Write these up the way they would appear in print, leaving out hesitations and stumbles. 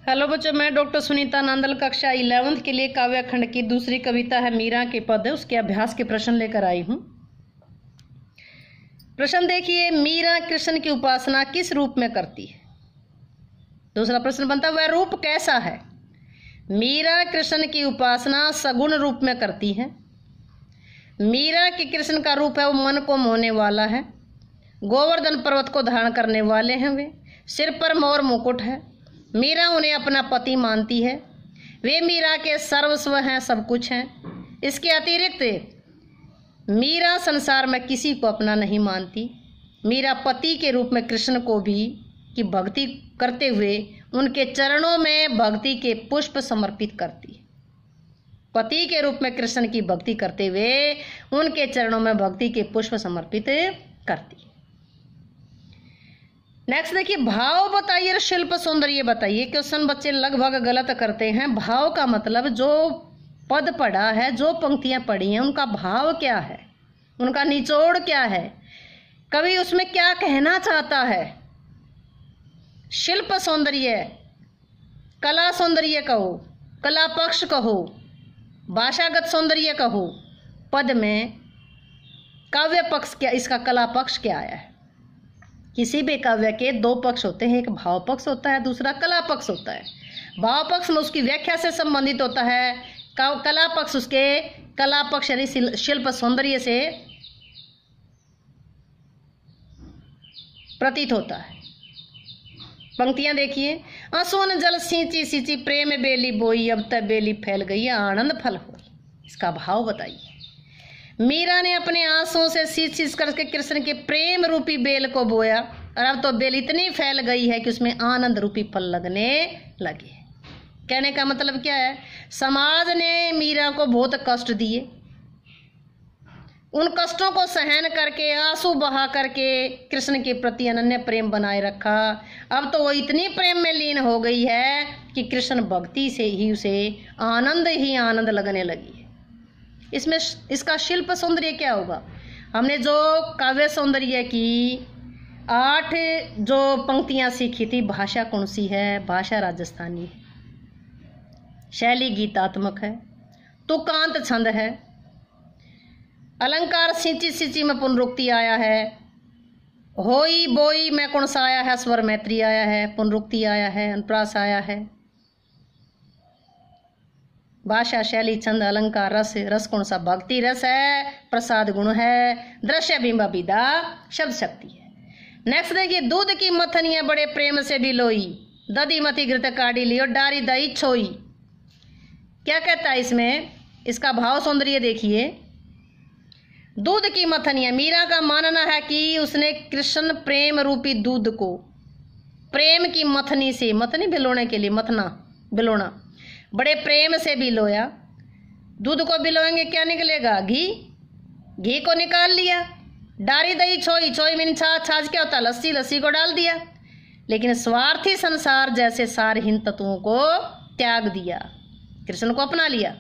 Hello बच्चों, मैं doctor Sunita Nandal कक्षा 11th के लिए काव्य खंड की दूसरी कविता है मीरा के पद, उसके अभ्यास के प्रश्न लेकर आई हूं। प्रश्न देखिए, मीरा कृष्ण की उपासना किस रूप में करती है। दूसरा प्रश्न बनता, वह रूप कैसा है। मीरा कृष्ण की उपासना सगुण रूप में करती है। मीरा के कृष्ण का रूप है वो मन को मोहने वाला है। गोवर्धन पर्वत को धारण करने वाले हैं वे। सिर पर मोर मुकुट है। मीरा उन्हें अपना पति मानती है। वे मीरा के सर्वस्व हैं, सब कुछ हैं। इसके अतिरिक्त मीरा संसार में किसी को अपना नहीं मानती। मीरा पति के रूप में कृष्ण को भी की भक्ति करते हुए उनके चरणों में भक्ति के पुष्प समर्पित करती है। पति के रूप में कृष्ण की भक्ति करते हुए उनके चरणों में भक्ति के पुष्प समर्पित करती है। नेक्स्ट देखिए, भाव बताइए और शिल्प सौंदर्य बताइए। क्वेश्चन बच्चे लगभग गलत करते हैं। भाव का मतलब जो पद पढ़ा है, जो पंक्तियां पढ़ी हैं, उनका भाव क्या है, उनका निचोड़ क्या है, कवि उसमें क्या कहना चाहता है। शिल्प सौंदर्य, कला सौंदर्य कहो, कला पक्ष कहो, भाषागत सौंदर्य कहो, पद में काव्य पक्ष क्या, इसका कला पक्ष क्या आया है। किसी भी काव्य के दो पक्ष होते हैं, एक भाव पक्ष होता है, दूसरा कला पक्ष होता है। भाव पक्ष में उसकी व्याख्या से संबंधित होता है, कला पक्ष उसके कला पक्ष यानी शिल्प सौंदर्य से प्रतीत होता है। पंक्तियां देखिए, आंसुओं जल सींची सींची प्रेम बेली बोई, अब तक बेली फैल गई आनंद फल हो। इसका भाव बताइए। मीरा ने अपने आंसुओं से सींच सींच करके कृष्ण के प्रेम रूपी बेल को बोया और अब तो बेल इतनी फैल गई है कि उसमें आनंद रूपी फल लगने लगे। कहने का मतलब क्या है, समाज ने मीरा को बहुत कष्ट दिए। उन कष्टों को सहन करके आंसू बहा करके कृष्ण के प्रति अनन्य प्रेम बनाए रखा। अब तो वो इतनी प्रेम में लीन हो गई है कि कृष्ण भक्ति से ही उसे आनंद ही आनंद लगने लगी। इसमें इसका शिल्प सौंदर्य क्या होगा। हमने जो काव्य सौंदर्य की 8 जो पंक्तियां सीखी थी, भाषा कौन सी है, भाषा राजस्थानी है, शैली गीतात्मक है, तुकांत छंद है, अलंकार सिंची सिंची में पुनरुक्ति आया है, होई बोई में कौन सा आया है, स्वर मैत्री आया है, पुनरुक्ति आया है, अनुप्रास आया है। भाषा शैली छंद अलंकार रस, रस कौन सा, भक्ति रस है, प्रसाद गुण है, दृश्य बिंब विदा शब्द शक्ति है। नेक्स्ट देखिए, दूध की मथनिया बड़े प्रेम से भी लोई, दधी मथी घृत काढ़ी लियो, डारी दही छोई। क्या कहता है इसमें, इसका भाव सौंदर्य देखिए। दूध की मथनिया, मीरा का मानना है कि उसने कृष्ण प्रेम रूपी दूध को प्रेम की मथनी से, मथनी भिलोने के लिए, मथना भिलोना, बड़े प्रेम से भिलोया। दूध को भिलोएंगे क्या निकलेगा, घी, घी को निकाल लिया। डारी दही छोई, छोई मीन छाछ, छाछ क्या होता है, लस्सी, लस्सी को डाल दिया। लेकिन स्वार्थी संसार जैसे सारहीन तत्वों को त्याग दिया, कृष्ण को अपना लिया।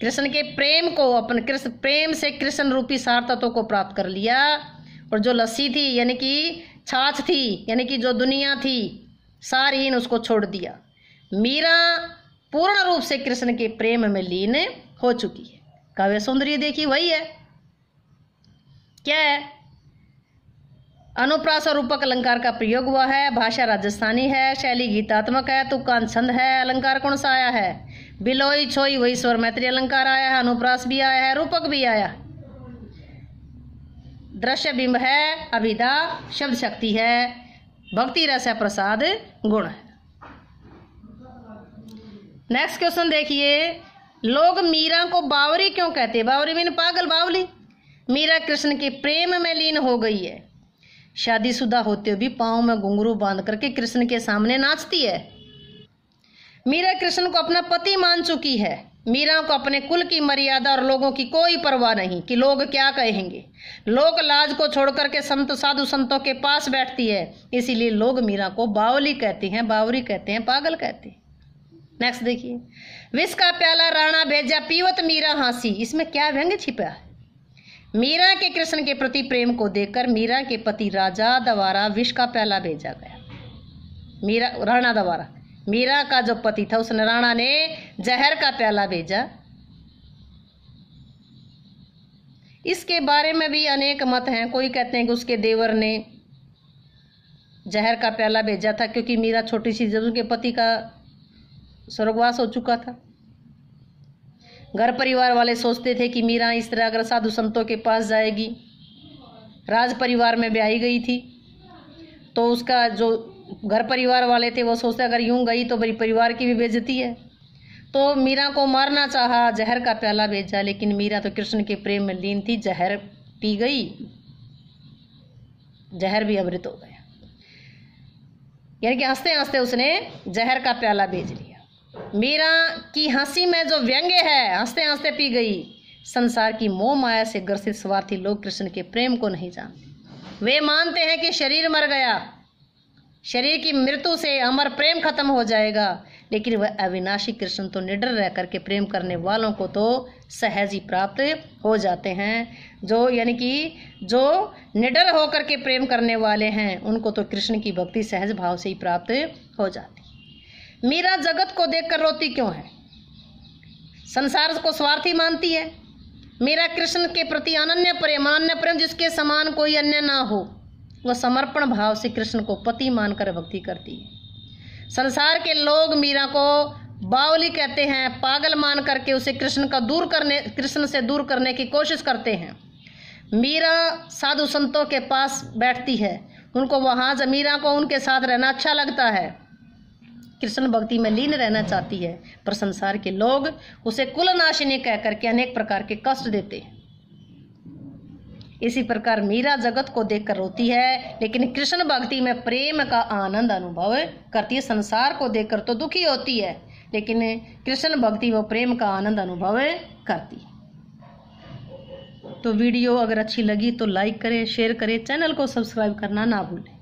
कृष्ण के प्रेम को अपन कृष्ण प्रेम से कृष्ण रूपी सार तत्वों को प्राप्त कर लिया। और जो लस्सी थी यानी कि छाछ थी, यानी कि जो दुनिया थी सारहीन, उसको छोड़ दिया। मीरा पूर्ण रूप से कृष्ण के प्रेम में लीन हो चुकी है। काव्य सौंदर्य देखिए वही है, क्या है, अनुप्रास और रूपक अलंकार का प्रयोग हुआ है, भाषा राजस्थानी है, शैली गीतात्मक है, तुकांत छंद है, अलंकार कौन सा आया है, बिलोई छोई वही स्वर मैत्री अलंकार आया है, अनुप्रास भी आया है, रूपक भी आया है, दृश्य बिंब है, अभिधा शब्द शक्ति है, भक्ति रस है, प्रसाद गुण है। नेक्स्ट क्वेश्चन देखिए, लोग मीरा को बावरी क्यों कहते हैं। बावरी मीन पागल, बावली। मीरा कृष्ण के प्रेम में लीन हो गई है। शादीशुदा होते हुए भी पाँव में घुंघरू बांध करके कृष्ण के सामने नाचती है। मीरा कृष्ण को अपना पति मान चुकी है। मीरा को अपने कुल की मर्यादा और लोगों की कोई परवाह नहीं कि लोग क्या कहेंगे। लोक लाज को छोड़ करके संत साधु संतों के पास बैठती है, इसीलिए लोग मीरा को बावली कहते हैं, बावरी कहते हैं, पागल कहते हैं। नेक्स्ट देखिए, विष का प्याला राणा भेजा पीवत मीरा हंसी। इसमें क्या व्यंग्य छिपा है। मीरा के कृष्ण के प्रति प्रेम को देखकर मीरा के पति राजा द्वारा विष का प्याला भेजा गया। मीरा राणा द्वारा मीरा का जो पति था उस राणा ने जहर का प्याला भेजा। इसके बारे में भी अनेक मत हैं। कोई कहते हैं कि उसके देवर ने जहर का प्याला भेजा था क्योंकि मीरा छोटी सी जब उनके पति का स्वर्गवास हो चुका था। घर परिवार वाले सोचते थे कि मीरा इस तरह अगर साधु संतों के पास जाएगी, राज परिवार में ब्याही गई थी, तो उसका जो घर परिवार वाले थे वो सोचते अगर यूं गई तो बड़ी परिवार की भी बेइज्जती है। तो मीरा को मारना चाहा, जहर का प्याला भेजा, लेकिन मीरा तो कृष्ण के प्रेम में लीन थी, जहर पी गई, जहर भी अमृत हो गया। यानी कि हंसते हंसते उसने जहर का प्याला भेज लिया। मीरा की हंसी में जो व्यंग्य है, हंसते हंसते पी गई। संसार की मोह माया से ग्रसित स्वार्थी लोग कृष्ण के प्रेम को नहीं जानते। वे मानते हैं कि शरीर मर गया, शरीर की मृत्यु से अमर प्रेम खत्म हो जाएगा, लेकिन वह अविनाशी कृष्ण तो निडर रह करके प्रेम करने वालों को तो सहज ही प्राप्त हो जाते हैं। जो यानी कि जो निडर होकर के प्रेम करने वाले हैं उनको तो कृष्ण की भक्ति सहज भाव से ही प्राप्त हो जाती। मीरा जगत को देखकर रोती क्यों है? संसार को स्वार्थी मानती है। मीरा कृष्ण के प्रति अनन्य प्रेम जिसके समान कोई अन्य ना हो, वह समर्पण भाव से कृष्ण को पति मानकर भक्ति करती है। संसार के लोग मीरा को बावली कहते हैं, पागल मान करके उसे कृष्ण से दूर करने की कोशिश करते हैं। मीरा साधु संतों के पास बैठती है, उनको वहाँ मीरा को उनके साथ रहना अच्छा लगता है, कृष्ण भक्ति में लीन रहना चाहती है, पर संसार के लोग उसे कुलनाशिनी कह करके अनेक प्रकार के कष्ट देते हैं। इसी प्रकार मीरा जगत को देखकर रोती है, लेकिन कृष्ण भक्ति में प्रेम का आनंद अनुभव करती है। संसार को देखकर तो दुखी होती है, लेकिन कृष्ण भक्ति व प्रेम का आनंद अनुभव करती है। तो वीडियो अगर अच्छी लगी तो लाइक करें, शेयर करें, चैनल को सब्सक्राइब करना ना भूलें।